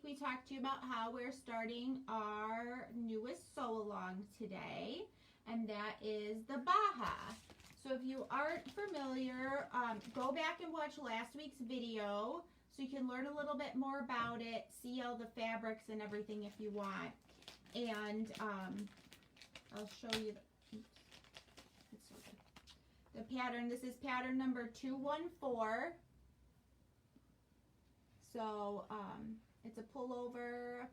we talked to you about how we're starting our newest sew-along today, and that is the Baja. So if you aren't familiar, go back and watch last week's video so you can learn a little bit more about it, see all the fabrics and everything if you want. And I'll show you the pattern. This is pattern number 214. So it's a pullover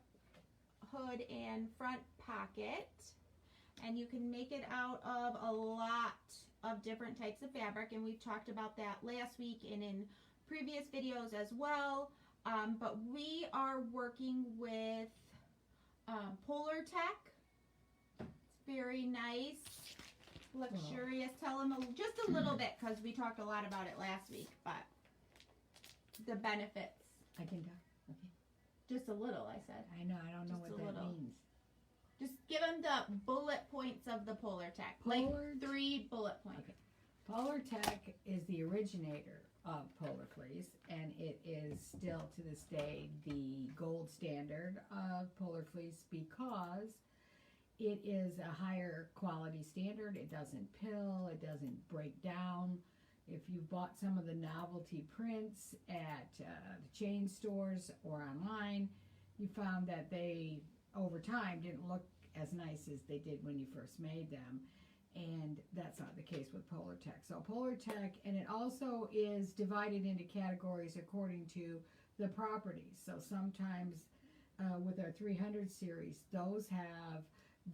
hood and front pocket, and you can make it out of a lot of different types of fabric, and we've talked about that last week and in previous videos as well. But we are working with Polar Tech. It's very nice, luxurious. Tell them just a little bit because we talked a lot about it last week, but the benefits. I can go. Okay. Just a little, I said. I know. I don't know what that means. Just give them the bullet points of the Polar Tech. Like 3 bullet points. Okay. Polar Tech is the originator of Polar Fleece, and it is still to this day the gold standard of Polar Fleece because it is a higher quality standard. It doesn't pill. It doesn't break down. If you've bought some of the novelty prints at the chain stores or online, you found that they, over time, didn't look as nice as they did when you first made them. And that's not the case with Polar Tech. So Polar Tech, and it also is divided into categories according to the properties. So sometimes with our 300 series, those have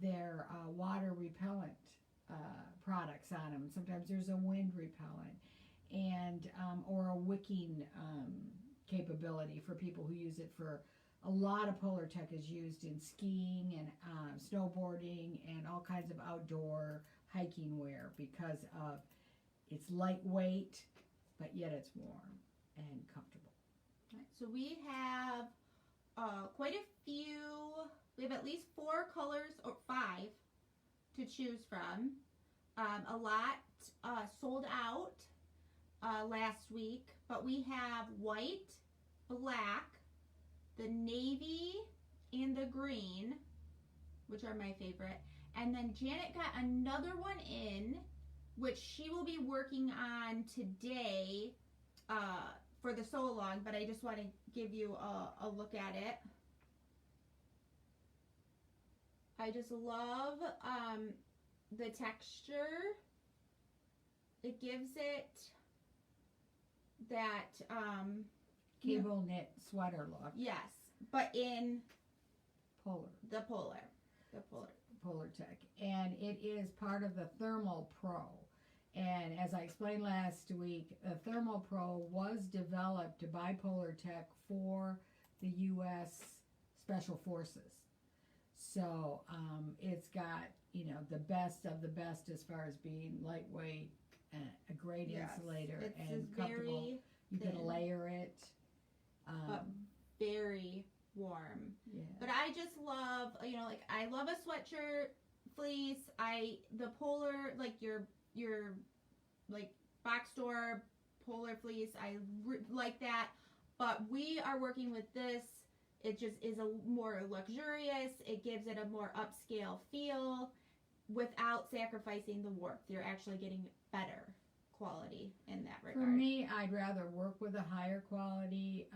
their water repellent products on them. Sometimes there's a wind repellent and or a wicking capability for people who use it for a lot of Polar Tech is used in skiing and snowboarding and all kinds of outdoor hiking wear because of it's lightweight, but yet it's warm and comfortable. Right, so we have quite a few. We have at least 4 colors or 5 to choose from. A lot sold out last week, but we have white, black, the navy, and the green, which are my favorite. And then Janet got another one in, which she will be working on today for the sew-along, but I just want to give you a look at it. I just love the texture. It gives it that cable knit sweater look. Yes, but in Polar. The Polar Tech, and it is part of the Thermal Pro. And as I explained last week, the Thermal Pro was developed by Polar Tech for the U.S. Special Forces. So it's got, the best of the best as far as being lightweight, a great insulator, and comfortable. You can layer it. But very warm. Yeah. But I just love, I love a sweatshirt fleece. The Polar, like your like box store Polar fleece, I like that. But we are working with this. It just is a more luxurious. It gives it a more upscale feel without sacrificing the warmth. You're actually getting better quality in that regard. For me, I'd rather work with a higher quality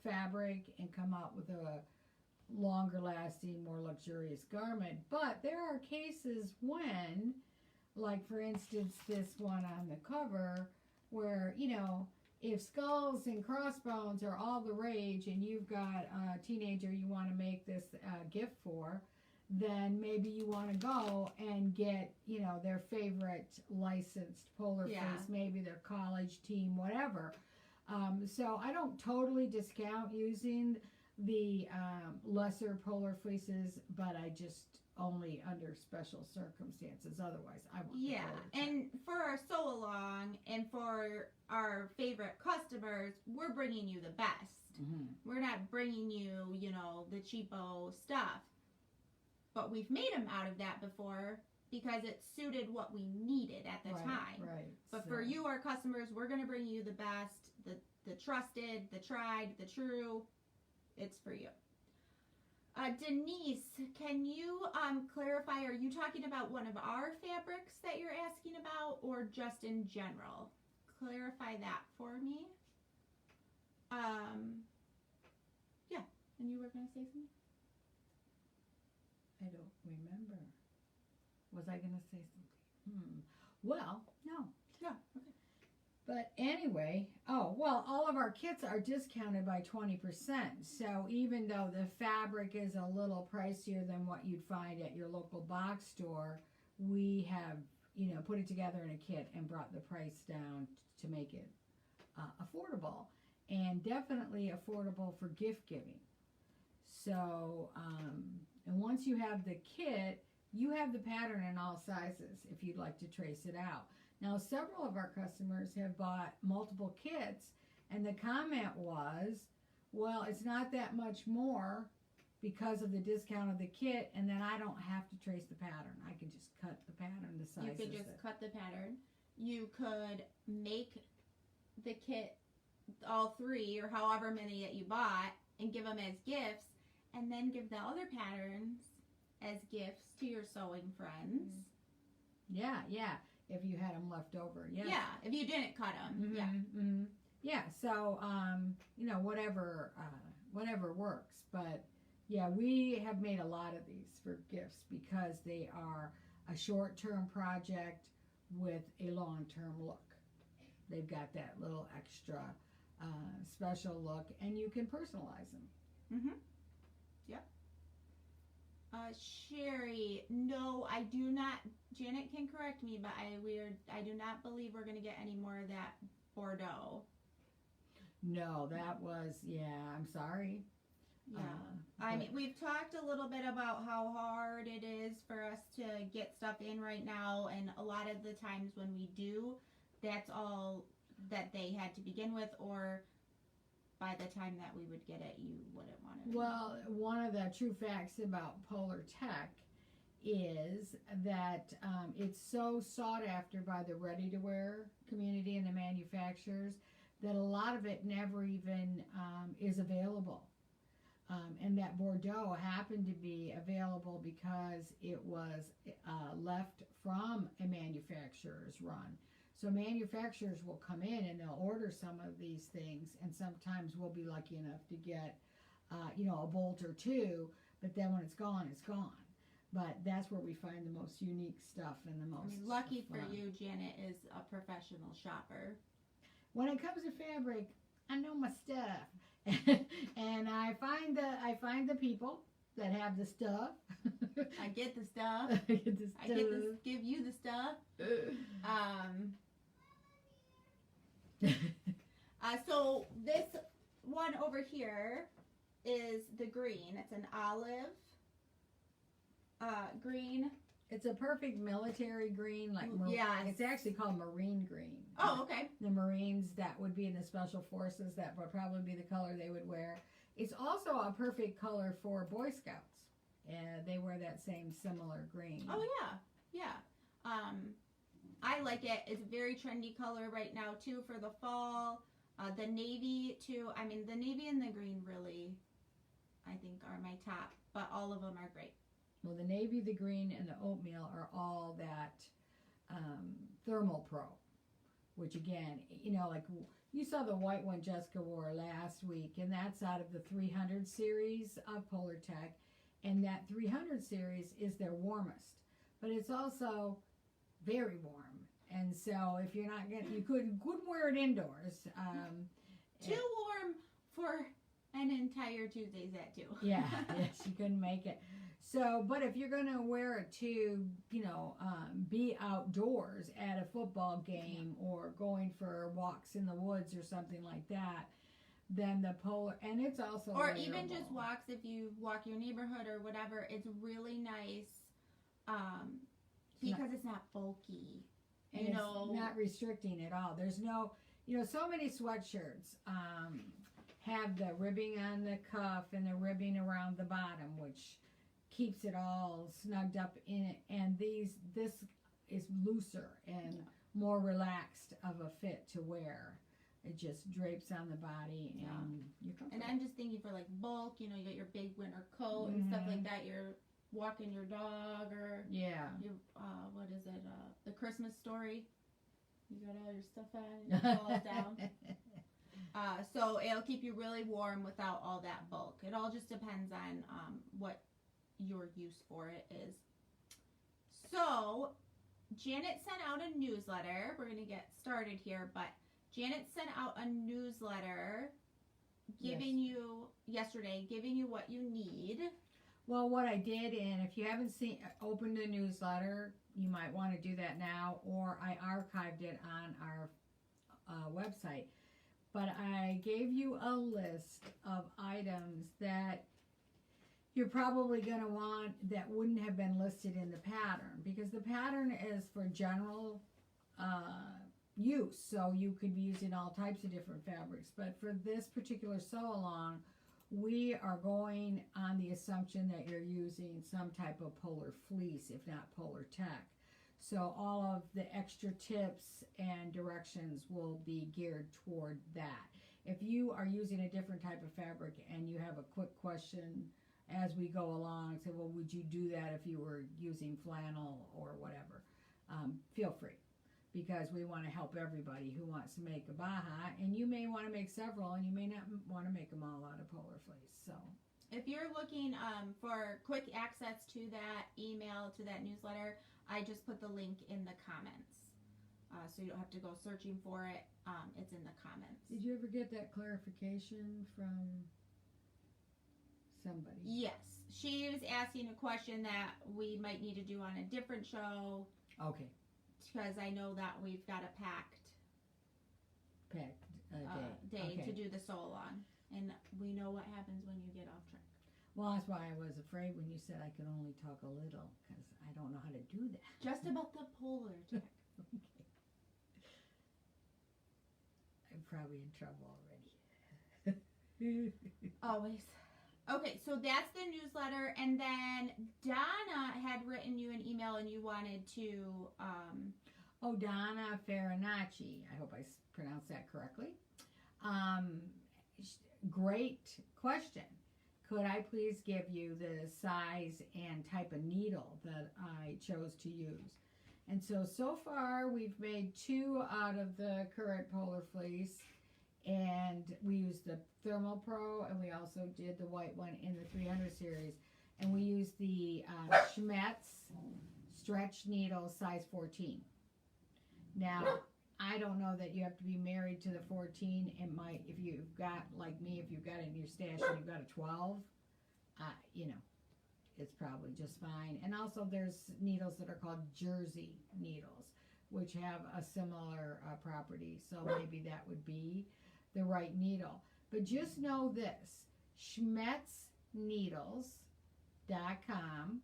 fabric and come out with a longer lasting, more luxurious garment. But there are cases when, like for instance this one on the cover, where if skulls and crossbones are all the rage and you've got a teenager you want to make this gift for, then maybe you want to go and get their favorite licensed Polar fleece, maybe their college team, whatever. So I don't totally discount using the lesser Polar fleeces, but I just only under special circumstances. Otherwise, I want the Polar Tech. And for our sew-along and for our favorite customers, we're bringing you the best. Mm-hmm. We're not bringing you, the cheapo stuff. But we've made them out of that before because it suited what we needed at the time. Right. But for you, our customers, we're going to bring you the best, the trusted, the tried, the true, it's for you. Denise, can you clarify, are you talking about one of our fabrics that you're asking about, or just in general? Clarify that for me. Yeah, and you were going to say something? I don't remember. Was I going to say something? Well, no. Yeah, okay. But anyway, all of our kits are discounted by 20%. So even though the fabric is a little pricier than what you'd find at your local box store, we have, put it together in a kit and brought the price down to make it affordable, and definitely affordable for gift giving. So, and once you have the kit, you have the pattern in all sizes if you'd like to trace it out. Now, several of our customers have bought multiple kits, and the comment was, well, it's not that much more because of the discount of the kit, and then I don't have to trace the pattern. I can just cut the pattern, the sizes. You could just cut the pattern. You could make the kit, all 3 or however many that you bought, and give them as gifts, and then give the other patterns as gifts to your sewing friends. Yeah. If you had them left over, yeah. If you didn't cut them, yeah. So, whatever works. But yeah, we have made a lot of these for gifts because they are a short-term project with a long-term look. They've got that little extra special look, and you can personalize them. Yep. Sherry, no, I do not. Janet can correct me, but I do not believe we're going to get any more of that Bordeaux. No, that was, I'm sorry. Yeah. I mean, we've talked a little bit about how hard it is for us to get stuff in right now, and a lot of the times when we do, that's all that they had to begin with, or by the time that we would get it, you wouldn't want it. Well, one of the true facts about Polar Tech is that it's so sought after by the ready-to-wear community and the manufacturers that a lot of it never even is available. And that Bordeaux happened to be available because it was left from a manufacturer's run. So manufacturers will come in and they'll order some of these things, and sometimes we'll be lucky enough to get, a bolt or two, but then when it's gone, it's gone. But that's where we find the most unique stuff and the most lucky fun. For you, Janet is a professional shopper. When it comes to fabric, I know my stuff, and I find the people that have the stuff. I get the stuff. I get the give you the stuff. So this one over here is the green. It's an olive green. It's a perfect military green, like it's actually called marine green. Oh, okay. The Marines that would be in the Special Forces, that would probably be the color they would wear. It's also a perfect color for Boy Scouts. And they wear that same similar green. Oh, yeah. I like it. It's a very trendy color right now, too, for the fall. The navy, too. I mean, the navy and the green really, I think, are my top. But all of them are great. Well, the navy, the green, and the oatmeal are all that Thermal Pro. Which, again, like you saw the white one Jessica wore last week. And that's out of the 300 series of Polar Tech. And that 300 series is their warmest. But it's also very warm. And so if you're not getting, you couldn't wear it indoors. Too warm for an entire Tuesday's at 2. Yes, you couldn't make it. So, but if you're going to wear it to, be outdoors at a football game or going for walks in the woods or something like that, then the Polar, and it's also or wearable. Even just walks, if you walk your neighborhood or whatever, it's really nice because it's not bulky. And it's not restricting at all. There's no, so many sweatshirts have the ribbing on the cuff and the ribbing around the bottom, which keeps it all snugged up in it. And this is looser and more relaxed of a fit to wear. It just drapes on the body, and you're comfortable. And I'm just thinking for like bulk, you know, you got your big winter coat and stuff like that. You're walking your dog, or yeah, your what is it? The Christmas Story. You got all your stuff on, and it falls down. So it'll keep you really warm without all that bulk. It all just depends on what your use for it is. So Janet sent out a newsletter. We're gonna get started here, but Janet sent out a newsletter giving you what you need. Well, what I did, and if you haven't opened the newsletter, you might want to do that now, or I archived it on our website. But I gave you a list of items that you're probably going to want that wouldn't have been listed in the pattern, because the pattern is for general use, so you could be using all types of different fabrics. But for this particular sew-along, we are going on the assumption that you're using some type of polar fleece, if not polar tech. So all of the extra tips and directions will be geared toward that. If you are using a different type of fabric and you have a quick question as we go along, say, well, would you do that if you were using flannel or whatever? Feel free, because we want to help everybody who wants to make a Baja, and you may want to make several, and you may not want to make them all out of polar fleece. So if you're looking for quick access to that email, to that newsletter, I just put the link in the comments, so you don't have to go searching for it. It's in the comments. Did you ever get that clarification from somebody? Yes, she was asking a question that we might need to do on a different show. Okay. Because I know that we've got a packed day to do the sew-along, and we know what happens when you get off track. Well, that's why I was afraid when you said I could only talk a little, because I don't know how to do that. Just about the polar tech. Okay. I'm probably in trouble already. Always. Okay, so that's the newsletter, and then Donna had written you an email, and you wanted to... Donna Farinacci. I hope I pronounced that correctly. Great question. Could I please give you the size and type of needle that I chose to use? And so far we've made 2 out of the current polar fleece, and we used the Thermal Pro, and we also did the white one in the 300 series, and we used the Grommets stretch needle size 14. Now, I don't know that you have to be married to the 14. It might, if you've got, like me, if you've got it in your stash and you've got a 12, you know, it's probably just fine. And also there's needles that are called jersey needles, which have a similar property. So maybe that would be the right needle. But just know this, SchmetzNeedles.com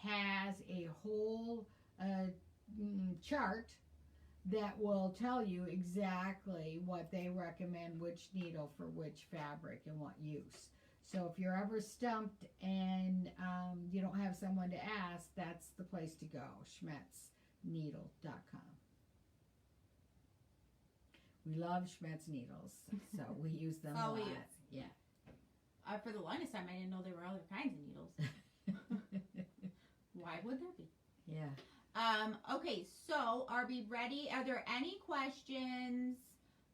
has a whole chart that will tell you exactly what they recommend, which needle for which fabric and what use. So if you're ever stumped and you don't have someone to ask, that's the place to go, SchmetzNeedle.com. We love Schmetz needles, so we use them a lot. Yeah. For the longest time, I didn't know there were other kinds of needles. Why would there be? Yeah. Okay, so are we ready? Are there any questions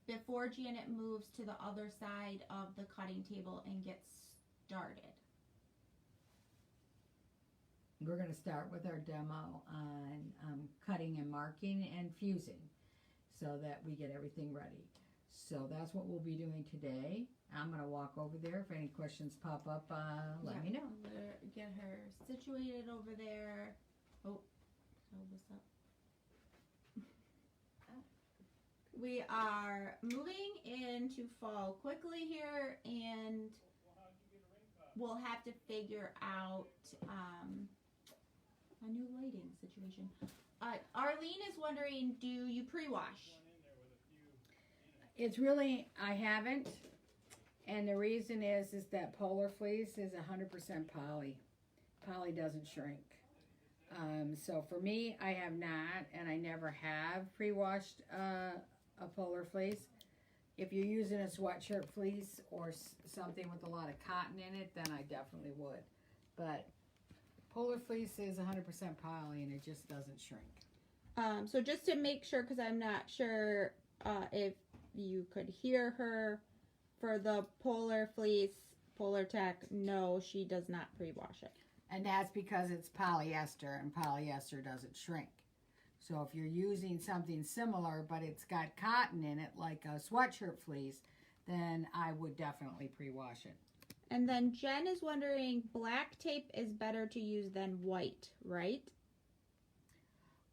before Janet moves to the other side of the cutting table and gets started? We're going to start with our demo on cutting and marking and fusing so that we get everything ready. So that's what we'll be doing today. I'm going to walk over there. If any questions pop up, let me know. Get her situated over there. Oh, what's up? We are moving into fall quickly here, and we'll have to figure out a new lighting situation. Arlene is wondering, do you pre-wash? It's really, I haven't. And the reason is that polar fleece is 100% poly. Poly doesn't shrink. So for me, I have not, and I never have pre-washed a polar fleece. If you're using a sweatshirt fleece or something with a lot of cotton in it, then I definitely would. But polar fleece is 100% poly and it just doesn't shrink. So just to make sure, because I'm not sure if you could hear her, for the polar fleece, Polar Tech, no, she does not pre-wash it. And that's because it's polyester, and polyester doesn't shrink. So if you're using something similar, but it's got cotton in it, like a sweatshirt fleece, then I would definitely pre-wash it. And then Jen is wondering, black tape is better to use than white, right?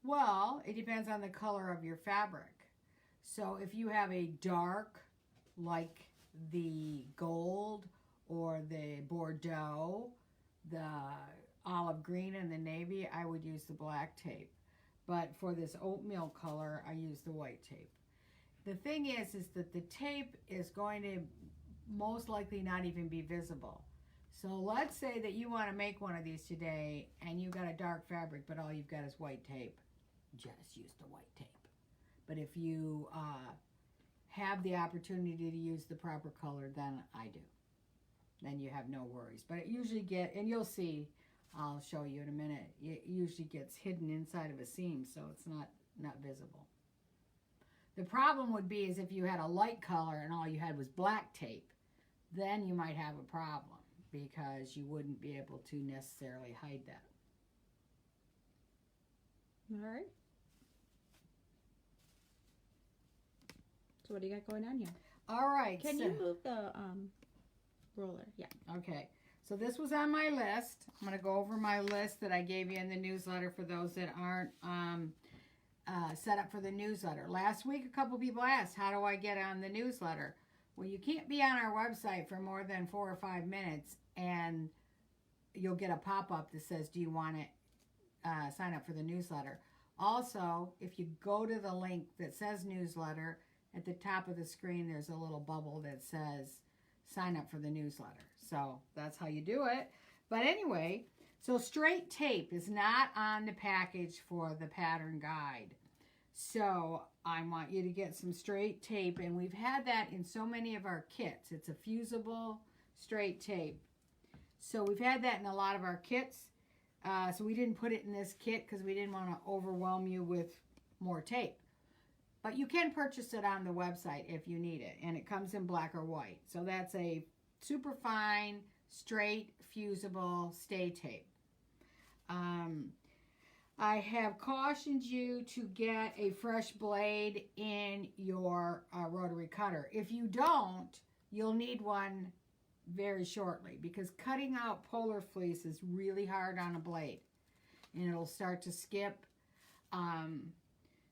Well, it depends on the color of your fabric. So if you have a dark, like the gold or the Bordeaux, the olive green and the navy, I would use the black tape. But for this oatmeal color, I use the white tape. The thing is that the tape is going to most likely not even be visible. So let's say that you want to make one of these today and you've got a dark fabric, but all you've got is white tape. Just use the white tape. But if you have the opportunity to use the proper color, then I do. Then you have no worries. But it usually and you'll see, I'll show you in a minute, it usually gets hidden inside of a seam, so it's not visible. The problem would be is if you had a light color and all you had was black tape, then you might have a problem because you wouldn't be able to necessarily hide that. All right. So what do you got going on here? All right. Can you move the roller? Yeah. Okay. So this was on my list. I'm going to go over my list that I gave you in the newsletter for those that aren't set up for the newsletter. Last week, a couple people asked, how do I get on the newsletter? Well, you can't be on our website for more than 4 or 5 minutes, and you'll get a pop-up that says, do you want to sign up for the newsletter? Also, if you go to the link that says newsletter, at the top of the screen, there's a little bubble that says sign up for the newsletter. So that's how you do it. But anyway, so straight tape is not on the package for the pattern guide. So I want you to get some straight tape, and we've had that in so many of our kits. It's a fusible straight tape. So we've had that in a lot of our kits. So we didn't put it in this kit because we didn't want to overwhelm you with more tape. But you can purchase it on the website if you need it, and it comes in black or white. So that's a super fine, straight, fusible stay tape. I have cautioned you to get a fresh blade in your rotary cutter. If you don't, you'll need one very shortly because cutting out polar fleece is really hard on a blade, and it'll start to skip.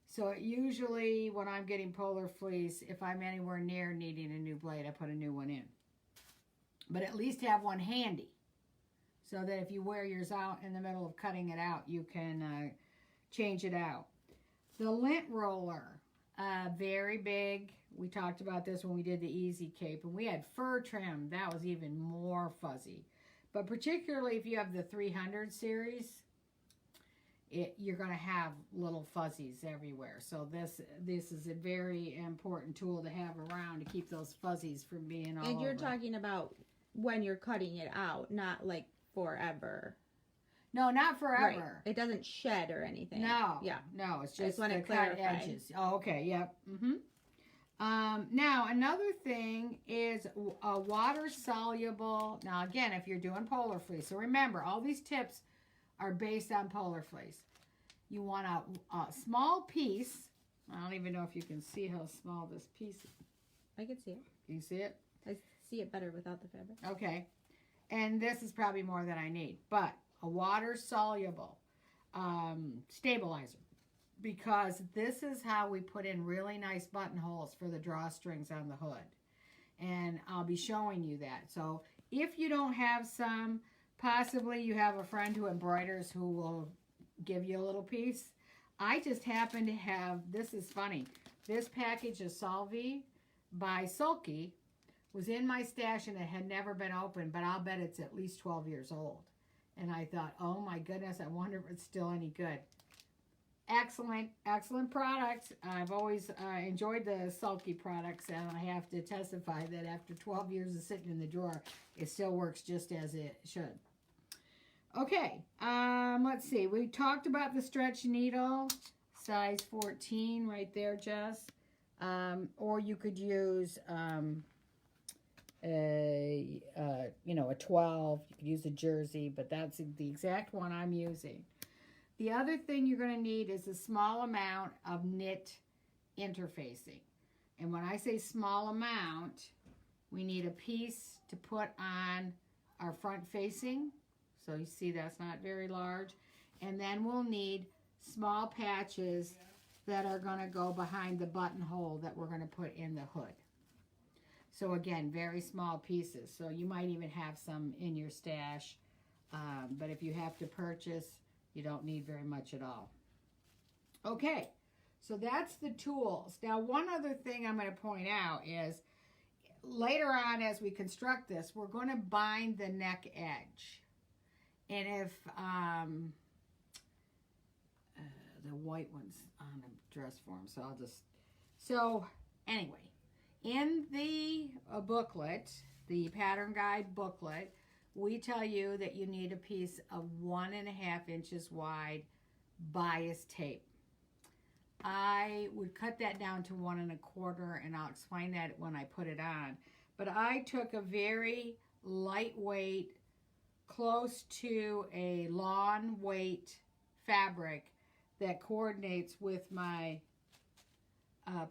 So usually when I'm getting polar fleece, if I'm anywhere near needing a new blade, I put a new one in. But at least have one handy so that if you wear yours out in the middle of cutting it out, you can change it out. The lint roller, very big. We talked about this when we did the easy cape, and we had fur trim. That was even more fuzzy. But particularly if you have the 300 series, you're going to have little fuzzies everywhere. So this is a very important tool to have around to keep those fuzzies from being all over. And you're talking about when you're cutting it out, not like forever. No, not forever. Right. It doesn't shed or anything. No. Yeah. No, it's just the cut edges. Oh, okay. Yep. Now, another thing is a water-soluble. Now, again, if you're doing polar fleece. So remember, all these tips are based on polar fleece. You want a small piece. I don't even know if you can see how small this piece is. I can see it. Can you see it? I see it better without the fabric. Okay. And this is probably more than I need. But a water-soluble stabilizer. Because this is how we put in really nice buttonholes for the drawstrings on the hood. And I'll be showing you that. So if you don't have some, possibly you have a friend who embroiders who will give you a little piece. I just happen to have, this is funny, this package of Solvay by Sulky was in my stash and it had never been opened, but I'll bet it's at least 12 years old. And I thought, oh my goodness, I wonder if it's still any good. excellent, excellent products. I've always enjoyed the sulky products, and I have to testify that after 12 years of sitting in the drawer, it still works just as it should. Okay, let's see. We talked about the stretch needle, size 14 right there, Jess. Or you could use a 12. You could use a jersey, but that's the exact one I'm using. The other thing you're going to need is a small amount of knit interfacing. And when I say small amount, we need a piece to put on our front facing. So you see that's not very large. And then we'll need small patches that are going to go behind the buttonhole that we're going to put in the hood. So again, very small pieces. So you might even have some in your stash. But if you have to purchase, you don't need very much at all. Okay, so that's the tools. Now, one other thing I'm going to point out is later on as we construct this, we're going to bind the neck edge. And if the white one's on a dress form, so anyway, in the booklet, the pattern guide booklet, we tell you that you need a piece of 1.5 inches wide bias tape. I would cut that down to 1.25, and I'll explain that when I put it on. But I took a very lightweight, close to a lawn weight fabric that coordinates with my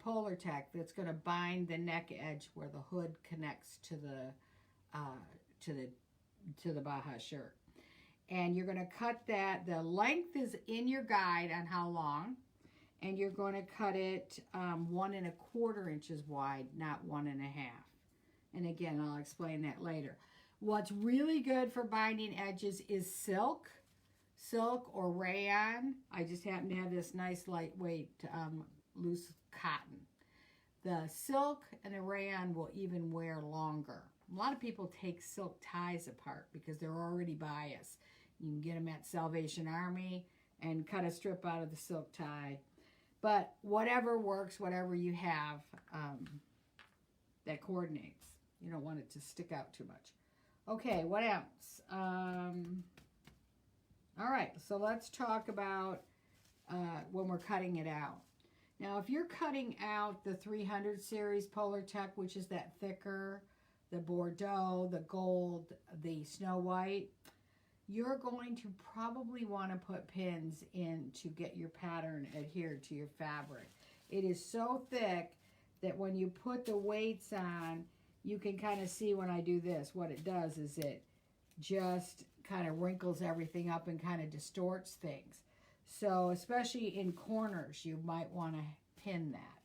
Polar Tech that's going to bind the neck edge where the hood connects to the Baja shirt. And you're going to cut that. The length is in your guide on how long, and you're going to cut it 1.25 inches wide, not 1.5. And again, I'll explain that later. What's really good for binding edges is silk or rayon. I just happen to have this nice lightweight loose cotton. The silk and the rayon will even wear longer. A lot of people take silk ties apart because they're already biased. You can get them at Salvation Army and cut a strip out of the silk tie. But whatever works, whatever you have that coordinates. You don't want it to stick out too much. Okay, what else? All right, so let's talk about when we're cutting it out. Now, if you're cutting out the 300 series Polar Tech, which is that thicker, the Bordeaux, the gold, the Snow White, you're going to probably want to put pins in to get your pattern adhered to your fabric. It is so thick that when you put the weights on, you can kind of see when I do this, what it does is it just kind of wrinkles everything up and kind of distorts things. So especially in corners, you might want to pin that.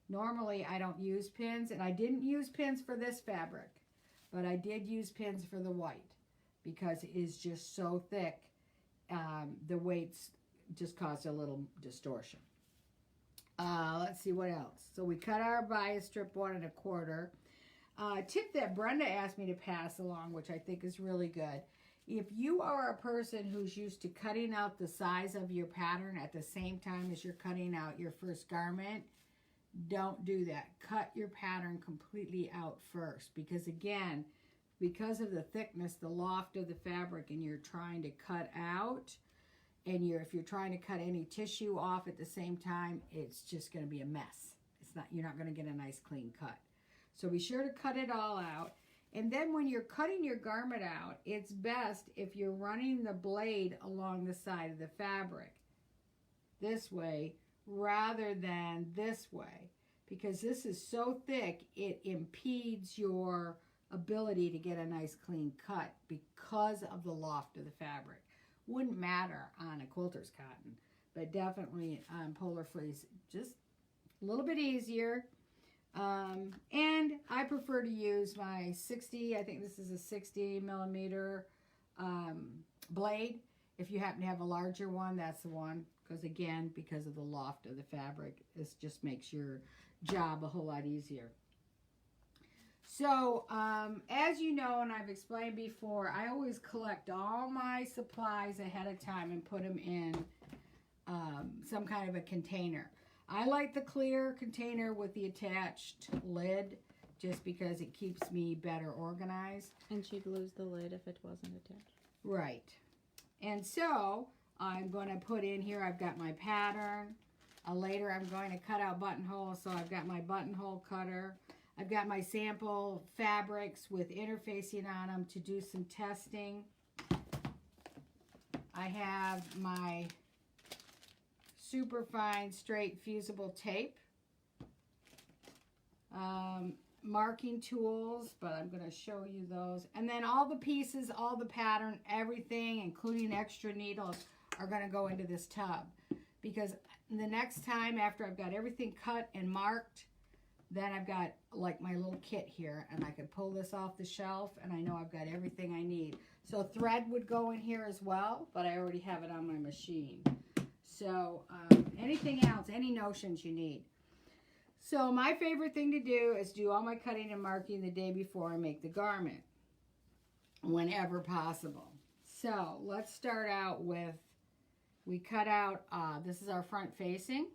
Normally, I don't use pins, and I didn't use pins for this fabric, but I did use pins for the white because it is just so thick. The weights just cause a little distortion. Let's see what else. So we cut our bias strip 1.25. Tip that Brenda asked me to pass along, which I think is really good. If you are a person who's used to cutting out the size of your pattern at the same time as you're cutting out your first garment, don't do that. Cut your pattern completely out first, because again, because of the thickness, the loft of the fabric, and you're trying to cut out, and if you're trying to cut any tissue off at the same time, it's just going to be a mess. You're not going to get a nice clean cut. So be sure to cut it all out. And then when you're cutting your garment out, it's best if you're running the blade along the side of the fabric this way rather than this way, because this is so thick it impedes your ability to get a nice clean cut because of the loft of the fabric. Wouldn't matter on a quilter's cotton, but definitely on Polar Fleece, just a little bit easier. And I prefer to use my 60, I think this is a 60 millimeter blade. If you happen to have a larger one, that's the one. Because again, because of the loft of the fabric, this just makes your job a whole lot easier. So, as you know, and I've explained before, I always collect all my supplies ahead of time and put them in some kind of a container. I like the clear container with the attached lid just because it keeps me better organized. And she'd lose the lid if it wasn't attached. Right. And so I'm going to put in here, I've got my pattern. Later I'm going to cut out buttonholes, so I've got my buttonhole cutter. I've got my sample fabrics with interfacing on them to do some testing. I have my super fine straight fusible tape. Marking tools, but I'm going to show you those. And then all the pieces, all the pattern, everything, including extra needles, are going to go into this tub. Because the next time, after I've got everything cut and marked, then I've got like my little kit here, and I could pull this off the shelf, and I know I've got everything I need. So thread would go in here as well, but I already have it on my machine. So anything else, any notions you need. So my favorite thing to do is do all my cutting and marking the day before I make the garment, whenever possible. So let's start out with, we cut out, this is our front facing.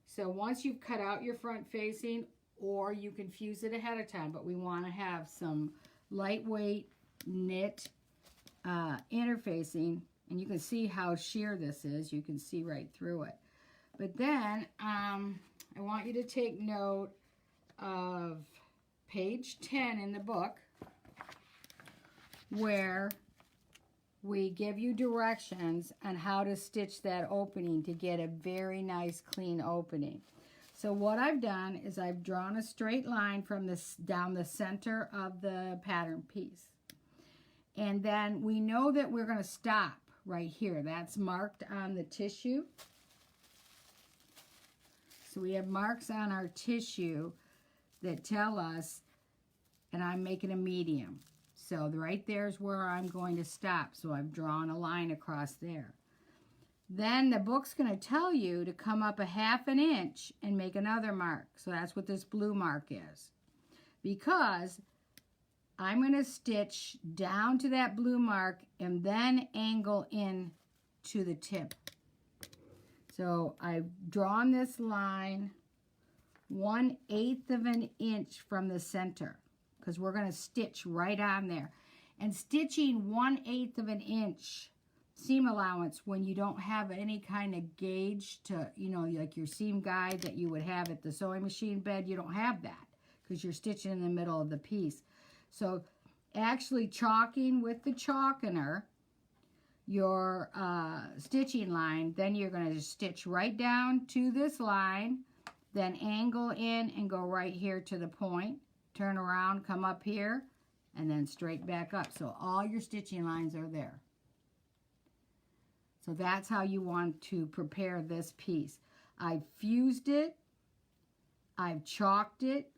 So once you've cut out your front facing, or you can fuse it ahead of time, but we want to have some lightweight knit interfacing, and you can see how sheer this is. You can see right through it. But then I want you to take note of page 10 in the book, where we give you directions on how to stitch that opening to get a very nice clean opening. So what I've done is I've drawn a straight line from this down the center of the pattern piece. And then we know that we're going to stop right here. That's marked on the tissue. So we have marks on our tissue that tell us, and I'm making a medium. So right there's where I'm going to stop. So I've drawn a line across there. Then the book's going to tell you to come up a 1/2 inch and make another mark. So that's what this blue mark is. Because I'm going to stitch down to that blue mark and then angle in to the tip. So I've drawn this line 1/8 of an inch from the center, because we're going to stitch right on there. And stitching 1/8 of an inch seam allowance when you don't have any kind of gauge to, you know, like your seam guide that you would have at the sewing machine bed, you don't have that because you're stitching in the middle of the piece. So actually chalking with the chalkener your stitching line, then you're going to just stitch right down to this line, then angle in and go right here to the point, turn around, come up here, and then straight back up. So all your stitching lines are there. So that's how you want to prepare this piece. I've fused it, I've chalked it,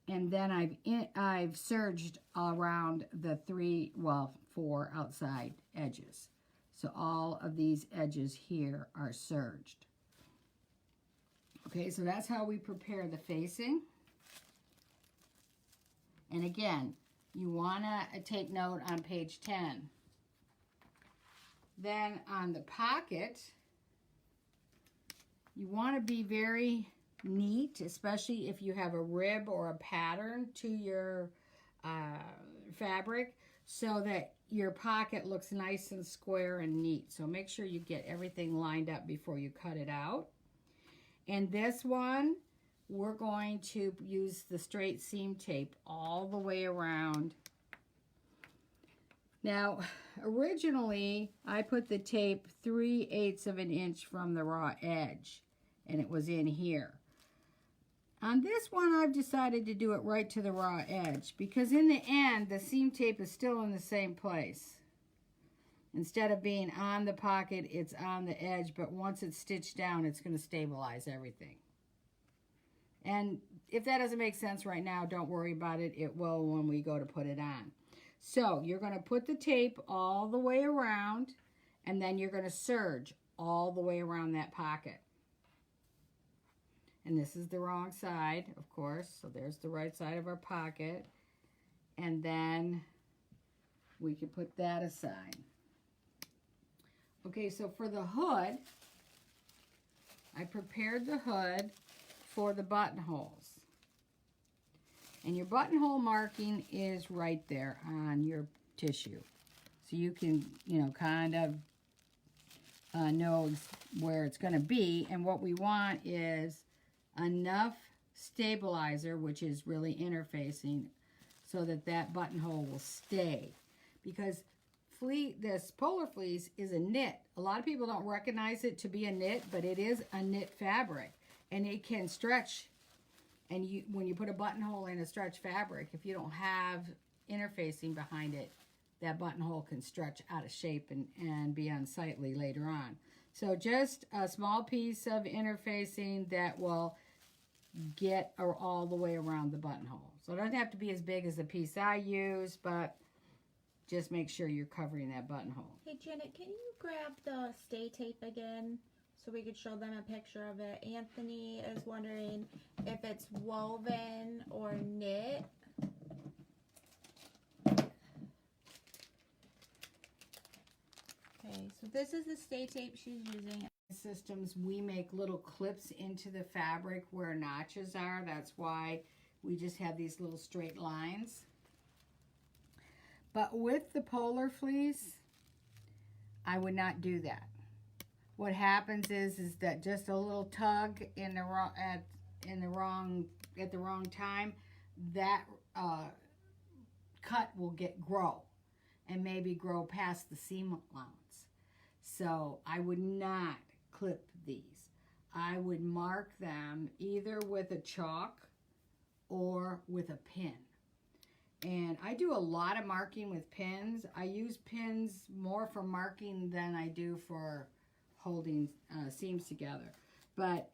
and then I've serged around the 4 outside edges. So all of these edges here are serged. Okay, so that's how we prepare the facing. And again, you want to take note on page 10. Then on the pocket, you want to be very neat, especially if you have a rib or a pattern to your fabric, so that your pocket looks nice and square and neat. So make sure you get everything lined up before you cut it out. And this one, we're going to use the straight seam tape all the way around. Now, originally, I put the tape 3/8 of an inch from the raw edge, and it was in here. On this one, I've decided to do it right to the raw edge, because in the end, the seam tape is still in the same place. Instead of being on the pocket, it's on the edge, but once it's stitched down, it's going to stabilize everything. And if that doesn't make sense right now, don't worry about it. It will when we go to put it on. So you're going to put the tape all the way around, and then you're going to serge all the way around that pocket. And this is the wrong side, of course. So there's the right side of our pocket. And then we can put that aside. Okay, so for the hood, I prepared the hood for the buttonholes. And your buttonhole marking is right there on your tissue. So you can, you know, kind of know where it's going to be. And what we want is enough stabilizer, which is really interfacing, so that that buttonhole will stay. Because this polar fleece is a knit. A lot of people don't recognize it to be a knit, but it is a knit fabric. And it can stretch. And when you put a buttonhole in a stretch fabric, if you don't have interfacing behind it, that buttonhole can stretch out of shape and be unsightly later on. So just a small piece of interfacing that will get all the way around the buttonhole. So it doesn't have to be as big as the piece I use, but just make sure you're covering that buttonhole. Hey Janet, can you grab the stay tape again so we could show them a picture of it? Anthony is wondering if it's woven or knit. Okay, so this is the stay tape she's using. Systems, we make little clips into the fabric where notches are. That's why we just have these little straight lines. But with the polar fleece, I would not do that. What happens is that just a little tug in the wrong at the wrong time, that cut will grow and maybe grow past the seam allowance. So I would not clip these. I would mark them either with a chalk or with a pin. And I do a lot of marking with pins. I use pins more for marking than I do for holding seams together. But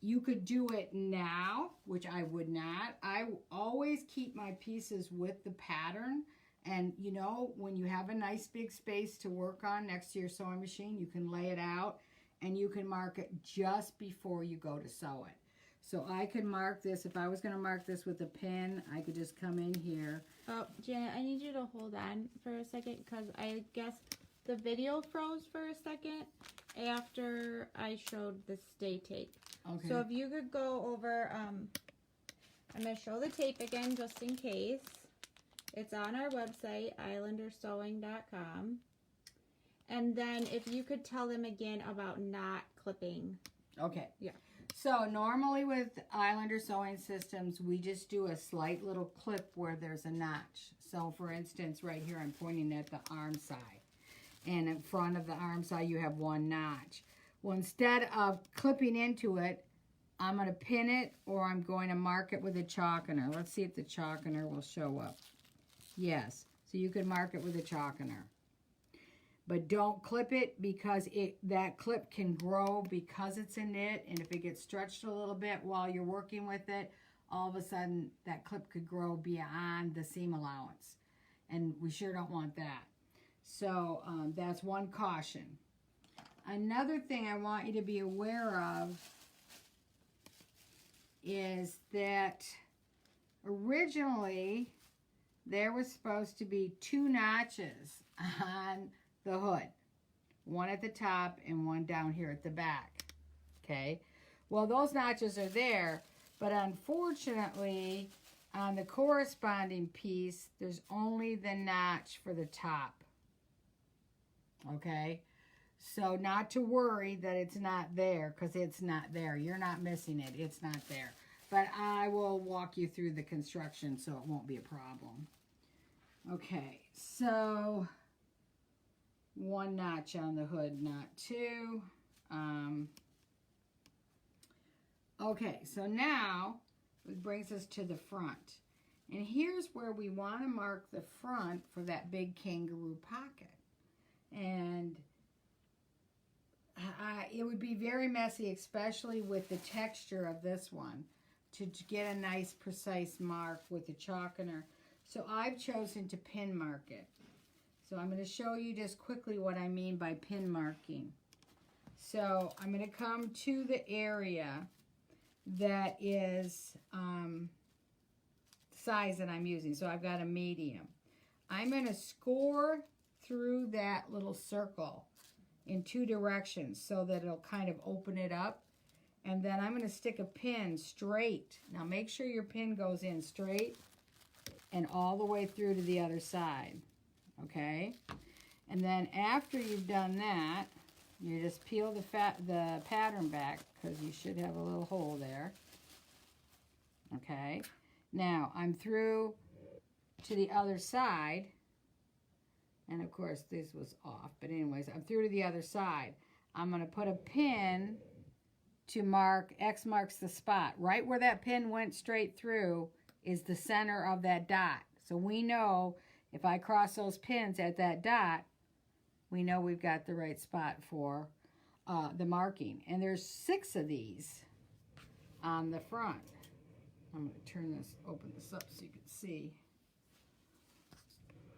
you could do it now, which I would not. I always keep my pieces with the pattern. And you know, when you have a nice big space to work on next to your sewing machine, you can lay it out and you can mark it just before you go to sew it. So I could mark this. If I was going to mark this with a pin, I could just come in here. Oh, Janet, I need you to hold on for a second because I guess the video froze for a second after I showed the stay tape. Okay. So if you could go over, I'm going to show the tape again just in case. It's on our website, islandersewing.com. And then if you could tell them again about not clipping. Okay. Yeah. So normally with Islander sewing systems, we just do a slight little clip where there's a notch. So for instance, right here, I'm pointing at the arm side. And in front of the arm side, you have one notch. Well, instead of clipping into it, I'm going to pin it or I'm going to mark it with a chalkener. Let's see if the chalkener will show up. Yes. So you can mark it with a chalkener. But don't clip it because that clip can grow because it's a knit. And if it gets stretched a little bit while you're working with it, all of a sudden that clip could grow beyond the seam allowance. And we sure don't want that. So that's one caution. Another thing I want you to be aware of is that originally there was supposed to be 2 notches on the hood. One at the top and one down here at the back. Okay? Well, those notches are there, but unfortunately, on the corresponding piece, there's only the notch for the top. Okay? So not to worry that it's not there, because it's not there. You're not missing it. It's not there. But I will walk you through the construction so it won't be a problem. Okay, so 1 notch on the hood, not 2. Okay, so now it brings us to the front. And here's where we want to mark the front for that big kangaroo pocket. And it would be very messy, especially with the texture of this one, to get a nice precise mark with the chalkener. So I've chosen to pin mark it. So I'm going to show you just quickly what I mean by pin marking. So I'm going to come to the area that is size that I'm using. So I've got a medium. I'm going to score through that little circle in 2 directions so that it'll kind of open it up. And then I'm going to stick a pin straight. Now make sure your pin goes in straight and all the way through to the other side. Okay? And then after you've done that, you just peel the pattern back because you should have a little hole there. Okay? Now I'm through to the other side. And of course this was off. But anyways, I'm through to the other side. I'm going to put a pin to mark, X marks the spot. Right where that pin went straight through is the center of that dot. So we know if I cross those pins at that dot, we know we've got the right spot for the marking. And there's 6 of these on the front. I'm going to turn this, open this up so you can see.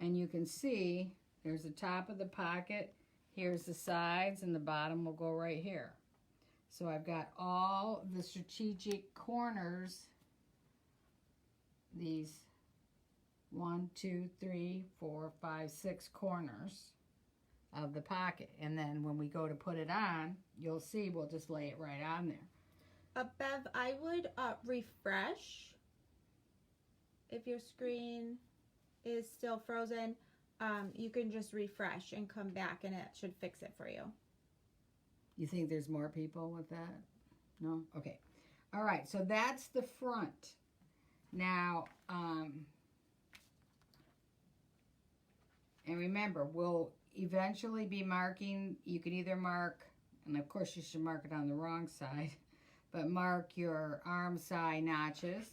And you can see there's the top of the pocket, here's the sides, and the bottom will go right here. So I've got all the strategic corners, these 1, 2, 3, 4, 5, 6 corners of the pocket. And then when we go to put it on, you'll see we'll just lay it right on there. Bev, I would refresh if your screen is still frozen. You can just refresh and come back and it should fix it for you. You think there's more people with that? No? Okay. All right, so that's the front. Now, and remember, we'll eventually be marking, you can either mark, and of course you should mark it on the wrong side, but mark your arm side notches.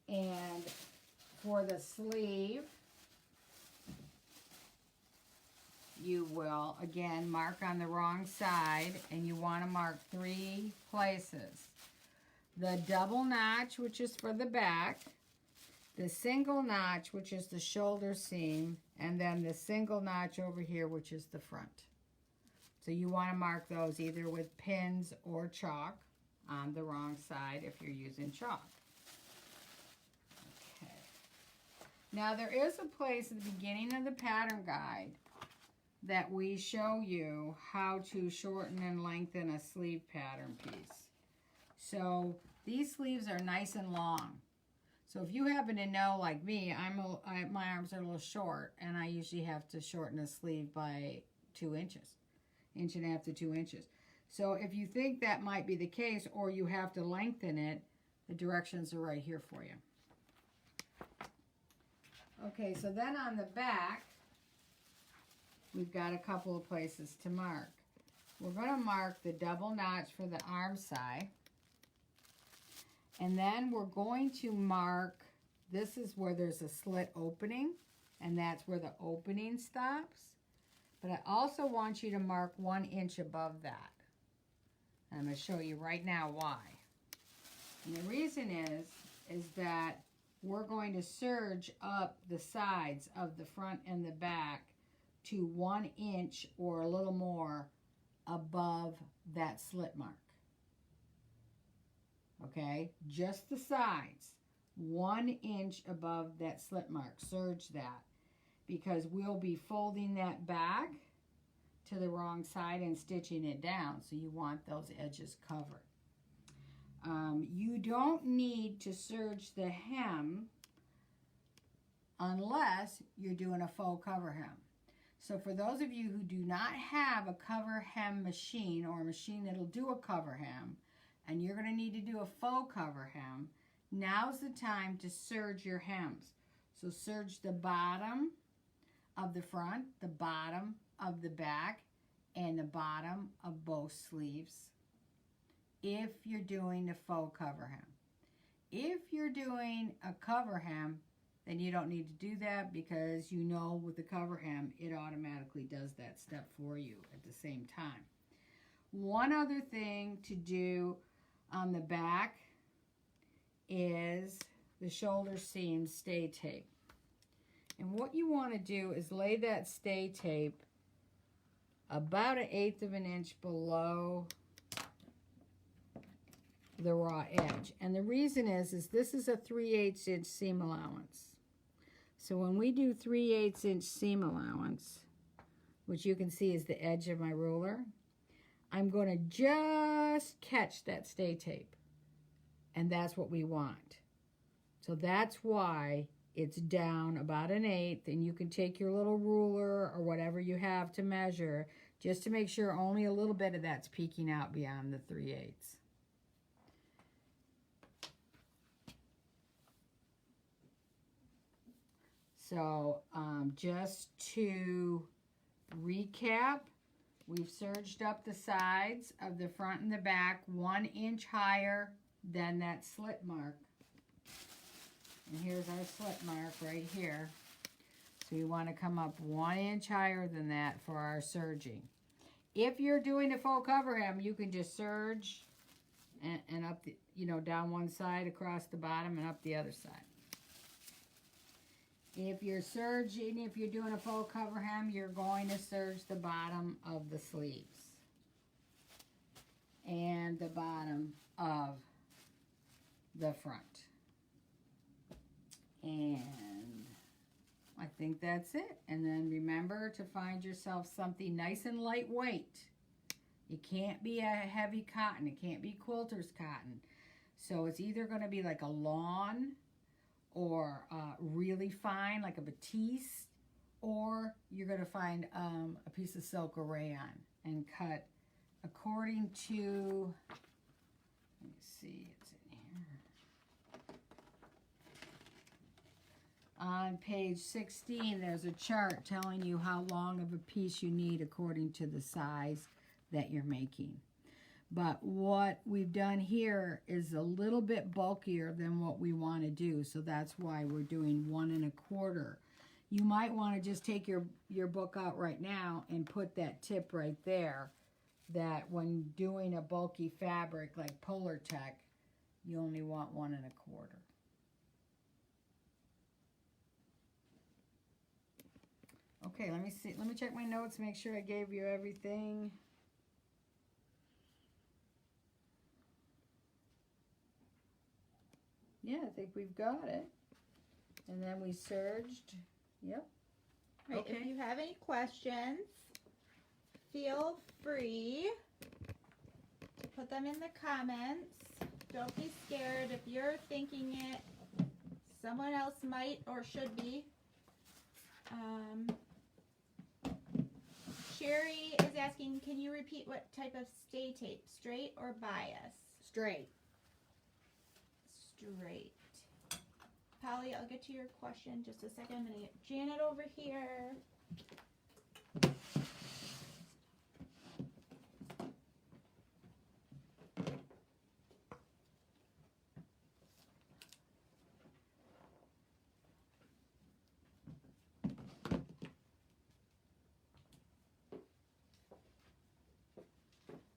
And for the sleeve, you will, again, mark on the wrong side, and you want to mark 3 places. The double notch, which is for the back, the single notch, which is the shoulder seam, and then the single notch over here, which is the front. So you want to mark those either with pins or chalk on the wrong side if you're using chalk. Okay. Now there is a place at the beginning of the pattern guide that we show you how to shorten and lengthen a sleeve pattern piece. So these sleeves are nice and long. So if you happen to know, like me, my arms are a little short, and I usually have to shorten a sleeve by 2 inches, 1.5 inches to 2 inches. So if you think that might be the case, or you have to lengthen it, the directions are right here for you. Okay, so then on the back, we've got a couple of places to mark. We're going to mark the double notch for the arm side. And then we're going to mark, this is where there's a slit opening, and that's where the opening stops. But I also want you to mark 1 inch above that. And I'm going to show you right now why. And the reason is that we're going to serge up the sides of the front and the back to 1 inch or a little more above that slit mark. Okay, just the sides, 1 inch above that slit mark. Serge that, because we'll be folding that back to the wrong side and stitching it down, so you want those edges covered. You don't need to serge the hem unless you're doing a faux cover hem. So for those of you who do not have a cover hem machine, or a machine that'll do a cover hem, and you're going to need to do a faux cover hem, now's the time to serge your hems. So serge the bottom of the front, the bottom of the back, and the bottom of both sleeves if you're doing the faux cover hem. If you're doing a cover hem, then you don't need to do that, because you know with the cover hem, it automatically does that step for you at the same time. One other thing to do on the back is the shoulder seam stay tape. And what you want to do is lay that stay tape about 1/8 of an inch below the raw edge. And the reason is this is a 3/8 inch seam allowance. So when we do 3/8 inch seam allowance, which you can see is the edge of my ruler, I'm going to just catch that stay tape. And that's what we want. So that's why it's down about 1/8, and you can take your little ruler or whatever you have to measure just to make sure only a little bit of that's peeking out beyond the 3/8. So just to recap, we've serged up the sides of the front and the back 1 inch higher than that slit mark. And here's our slit mark right here. So we want to come up 1 inch higher than that for our serging. If you're doing a faux cover hem, you can just serge and up the, down one side, across the bottom, and up the other side. If you're serging, if you're doing a faux cover hem, you're going to serge the bottom of the sleeves and the bottom of the front. And I think that's it. And then remember to find yourself something nice and lightweight. It can't be a heavy cotton. It can't be quilter's cotton. So it's either going to be like a lawn or really fine, like a batiste, or you're going to find a piece of silk or rayon and cut according to, let me see, it's in here. On page 16, there's a chart telling you how long of a piece you need according to the size that you're making. But what we've done here is a little bit bulkier than what we want to do, so that's why we're doing 1 1/4. You might want to just take your book out right now and put that tip right there, that when doing a bulky fabric like Polar Tech, you only want 1 1/4. Okay, let me see. Let me check my notes, make sure I gave you everything. Yeah, I think we've got it. And then we serged. Yep. Right, Okay. If you have any questions, feel free to put them in the comments. Don't be scared. If you're thinking it, someone else might or should be. Sherry is asking, can you repeat what type of stay tape? Straight or bias? Straight. Straight. Polly, I'll get to your question in just a second. I'm going to get Janet over here.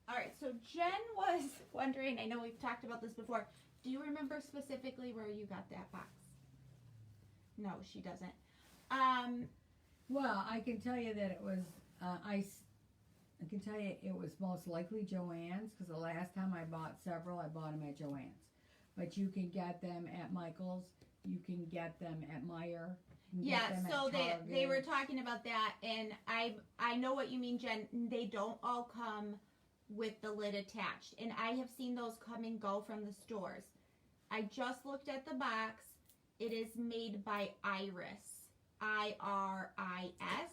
All right, so Jen was wondering, I know we've talked about this before, do you remember specifically where you got that box? No, she doesn't. Well, I can tell you that it was, I can tell you it was most likely Joann's, because the last time I bought several, I bought them at Joann's. But you can get them at Michael's, you can get them at Meijer. Yeah, so they were talking about that, and I know what you mean, Jen. They don't all come with the lid attached, and I have seen those come and go from the stores. I just looked at the box. It is made by Iris, I-R-I-S,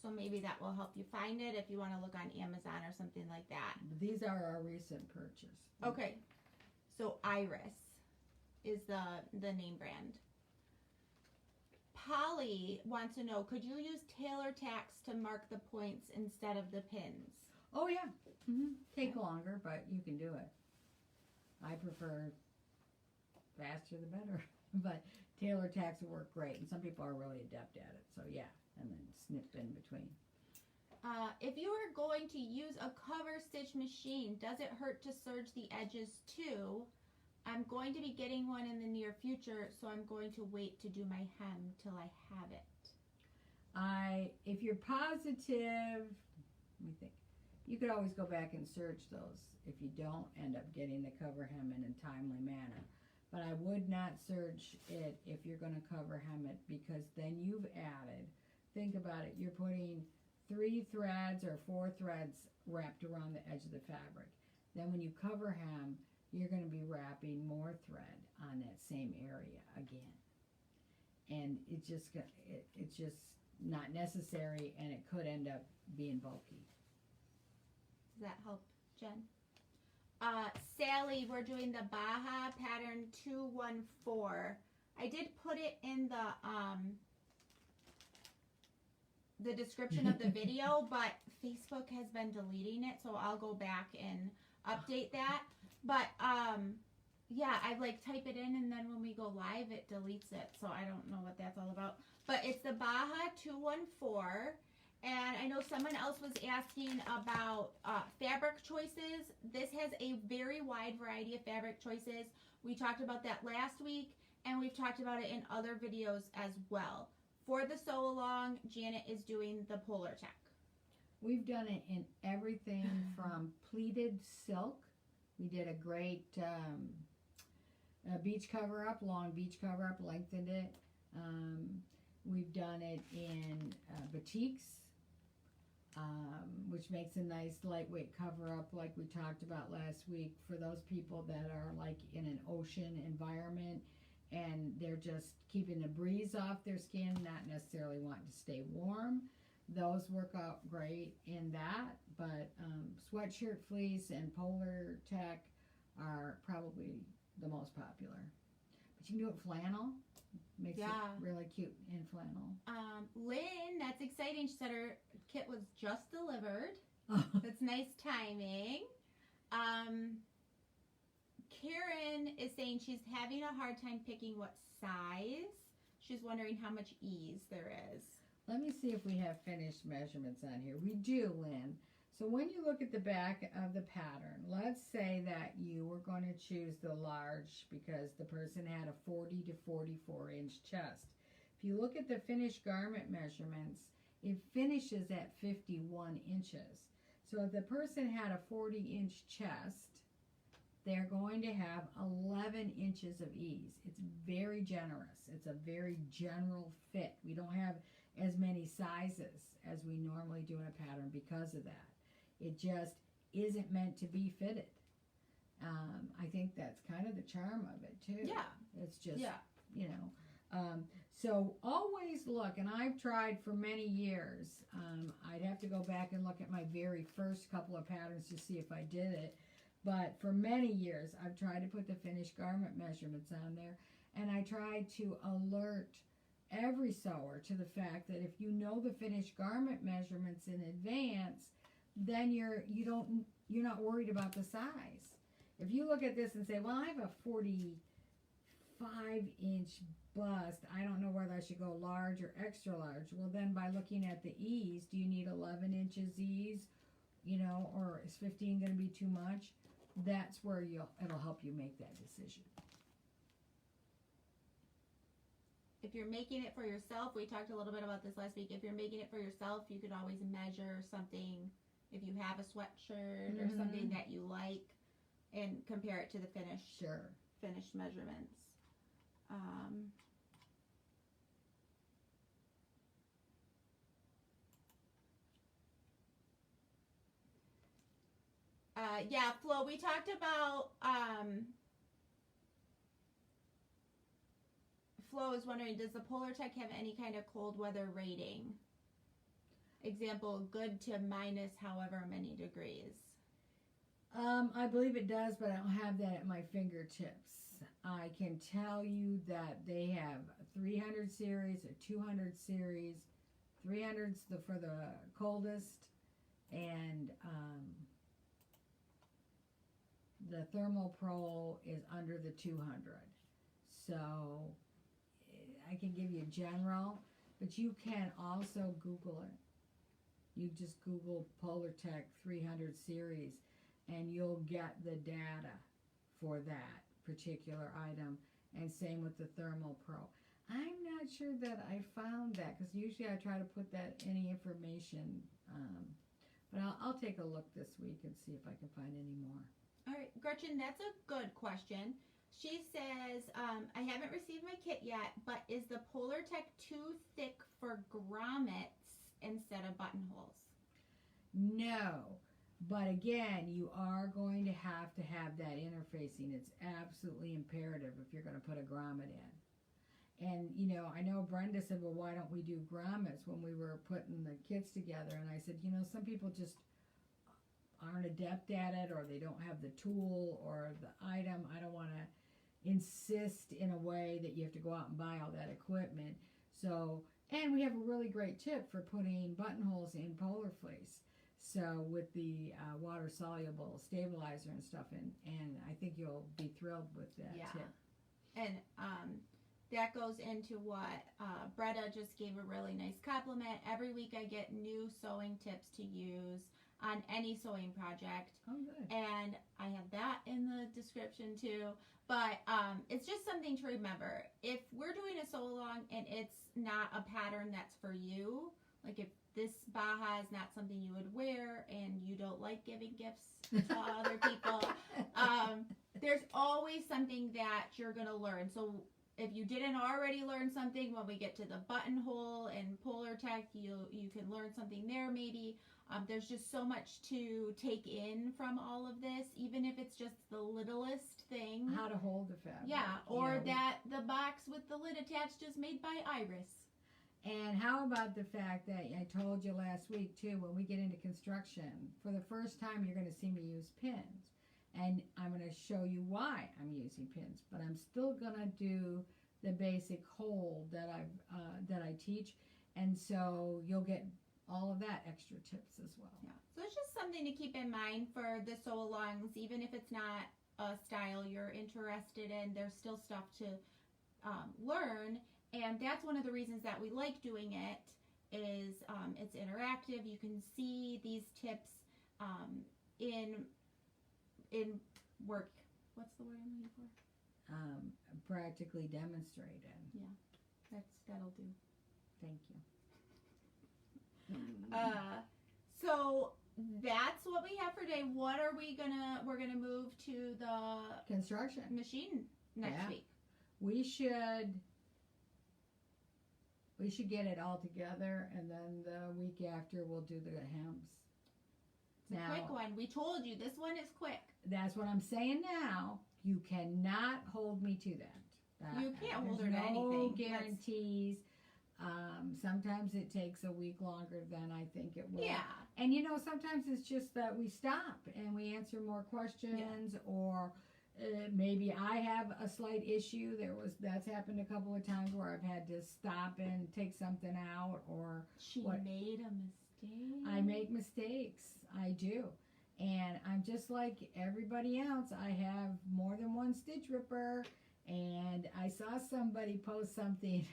so maybe that will help you find it if you want to look on Amazon or something like that. These are our recent purchase. Okay, so Iris is the name brand. Polly wants to know, could you use tailor tacks to mark the points instead of the pins? Oh, yeah. Take longer, but you can do it. I prefer faster the better. But tailor tacks work great, and some people are really adept at it. So, yeah, and then snip in between. If you are going to use a cover stitch machine, does it hurt to serge the edges too? I'm going to be getting one in the near future, so I'm going to wait to do my hem till I have it. If you're positive, let me think. You could always go back and serge those if you don't end up getting the cover hem in a timely manner. But I would not serge it if you're going to cover hem it, because then you've added, think about it, you're putting 3 threads or 4 threads wrapped around the edge of the fabric. Then when you cover hem, you're going to be wrapping more thread on that same area again. And it's just not necessary, and it could end up being bulky. Does that help, Jen? Sally, we're doing the Baja pattern 214. I did put it in the description of the video, but Facebook has been deleting it, so I'll go back and update that. But yeah, I like type it in, and then when we go live, it deletes it. So I don't know what that's all about. But it's the Baja 214. And I know someone else was asking about fabric choices. This has a very wide variety of fabric choices. We talked about that last week, and we've talked about it in other videos as well. For the sew along, Janet is doing the Polar Tech. We've done it in everything from pleated silk. We did a great beach cover up, long beach cover up, lengthened it. We've done it in batiks, which makes a nice lightweight cover up like we talked about last week for those people that are like in an ocean environment and they're just keeping the breeze off their skin, not necessarily wanting to stay warm. Those work out great in that, but sweatshirt fleece and Polar Tech are probably the most popular. But you can do it flannel. Makes it really cute in flannel. Lynn, that's exciting. She said her kit was just delivered. That's nice timing. Karen is saying she's having a hard time picking what size. She's wondering how much ease there is. Let me see if we have finished measurements on here. We do, Lynn. So when you look at the back of the pattern, let's say that you were going to choose the large because the person had a 40 to 44 inch chest. If you look at the finished garment measurements, it finishes at 51 inches. So if the person had a 40 inch chest, they're going to have 11 inches of ease. It's very generous. It's a very general fit. We don't have as many sizes as we normally do in a pattern because of that. It just isn't meant to be fitted. I think that's kind of the charm of it too. Yeah. It's just, you know. So always look, and I've tried for many years. I'd have to go back and look at my very first couple of patterns to see if I did it. But for many years, I've tried to put the finished garment measurements on there. And I tried to alert every sewer to the fact that if you know the finished garment measurements in advance, then you're not worried about the size. If you look at this and say, well, I have a 45 inch bust, I don't know whether I should go large or extra large. Well, then by looking at the ease, do you need 11 inches ease, you know, or is 15 going to be too much? That's where it'll help you make that decision. If you're making it for yourself, we talked a little bit about this last week. If you're making it for yourself, you could always measure something. If you have a sweatshirt or something that you like, and compare it to the finished measurements. Yeah, Flo, we talked about, Flo is wondering, does the Polar Tech have any kind of cold weather rating? Example, good to minus however many degrees. I believe it does, but I don't have that at my fingertips. I can tell you that they have a 300 series, a 200 series. 300's for the coldest, and the Thermal Pro is under the 200. So I can give you general, but you can also Google it. You just Google Polar Tech 300 series and you'll get the data for that particular item, and same with the Thermal Pro. I'm not sure that I found that because usually I try to put that any information, but I'll take a look this week and see if I can find any more. All right, Gretchen, that's a good question. She says, I haven't received my kit yet, but is the Polar Tech too thick for grommets instead of buttonholes. No. But again, you are going to have that interfacing. It's absolutely imperative if you're going to put a grommet in. And, you know, I know Brenda said, well, why don't we do grommets when we were putting the kits together? And I said, you know, some people just aren't adept at it, or they don't have the tool or the item. I don't want to insist in a way that you have to go out and buy all that equipment. So, and we have a really great tip for putting buttonholes in polar fleece. So with the water-soluble stabilizer and stuff, and I think you'll be thrilled with that tip. And that goes into what Brenda just gave a really nice compliment. Every week I get new sewing tips to use on any sewing project. Oh, good. And I have that in the description too. But it's just something to remember. If we're doing a sew-along and it's not a pattern that's for you, like if this Baja is not something you would wear and you don't like giving gifts to other people, there's always something that you're going to learn. So if you didn't already learn something, when we get to the buttonhole and Polar Tech, you can learn something there maybe. There's just so much to take in from all of this, even if it's just the littlest thing. How to hold the fabric. Yeah, or that the box with the lid attached is made by Iris. And how about the fact that I told you last week too, when we get into construction, for the first time you're going to see me use pins. And I'm going to show you why I'm using pins. But I'm still going to do the basic hold that I teach. And so you'll get all of that extra tips as well. Yeah. So it's just something to keep in mind for the sew-alongs. Even if it's not a style you're interested in, there's still stuff to learn. And that's one of the reasons that we like doing it is it's interactive. You can see these tips in work. What's the word I'm looking for? Practically demonstrated. Yeah, that'll do. Thank you. So that's what we have for today. What are we're gonna move to the construction machine next week. We should get it all together, and then the week after we'll do the hems. It's a quick one. We told you this one is quick. That's what I'm saying now. You cannot hold me to that. You can't hold her to no anything. Guarantees. Sometimes it takes a week longer than I think it will. Yeah. And you know, sometimes it's just that we stop and we answer more questions, or maybe I have a slight issue. That's happened a couple of times where I've had to stop and take something out, or she made a mistake. I make mistakes. I do. And I'm just like everybody else. I have more than one stitch ripper. And I saw somebody post something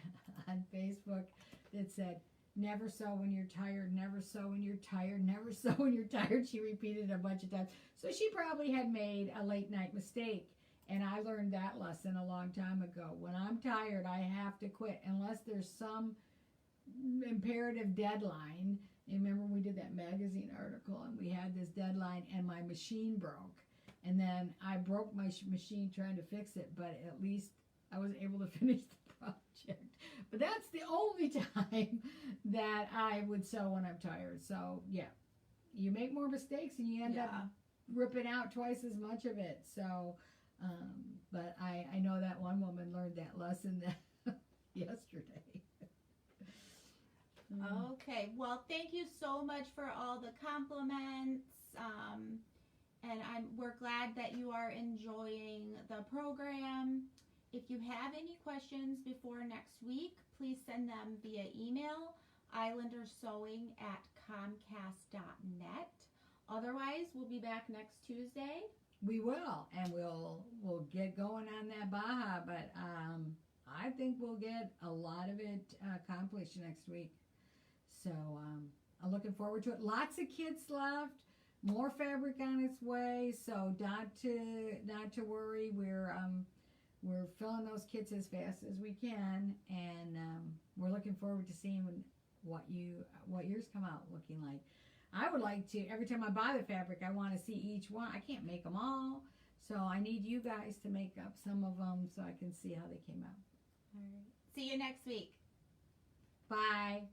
on Facebook that said, never sew when you're tired, never sew when you're tired, never sew when you're tired. She repeated it a bunch of times. So she probably had made a late night mistake. And I learned that lesson a long time ago. When I'm tired, I have to quit unless there's some imperative deadline. And remember we did that magazine article and we had this deadline and my machine broke. And then I broke my machine trying to fix it, but at least I was able to finish the project. But that's the only time that I would sew when I'm tired. So, yeah, you make more mistakes and you end up ripping out twice as much of it. So, but I know that one woman learned that lesson yesterday. Okay, well, thank you so much for all the compliments. And we're glad that you are enjoying the program. If you have any questions before next week, please send them via email, islandersewing@comcast.net. Otherwise, we'll be back next Tuesday. We will, and we'll get going on that Baja, but I think we'll get a lot of it accomplished next week. So I'm looking forward to it. Lots of kits left. More fabric on its way, so not to worry. We're filling those kits as fast as we can, and we're looking forward to seeing what yours come out looking like. I would like to, every time I buy the fabric, I want to see each one. I can't make them all, so I need you guys to make up some of them so I can see how they came out. All right. See you next week. Bye.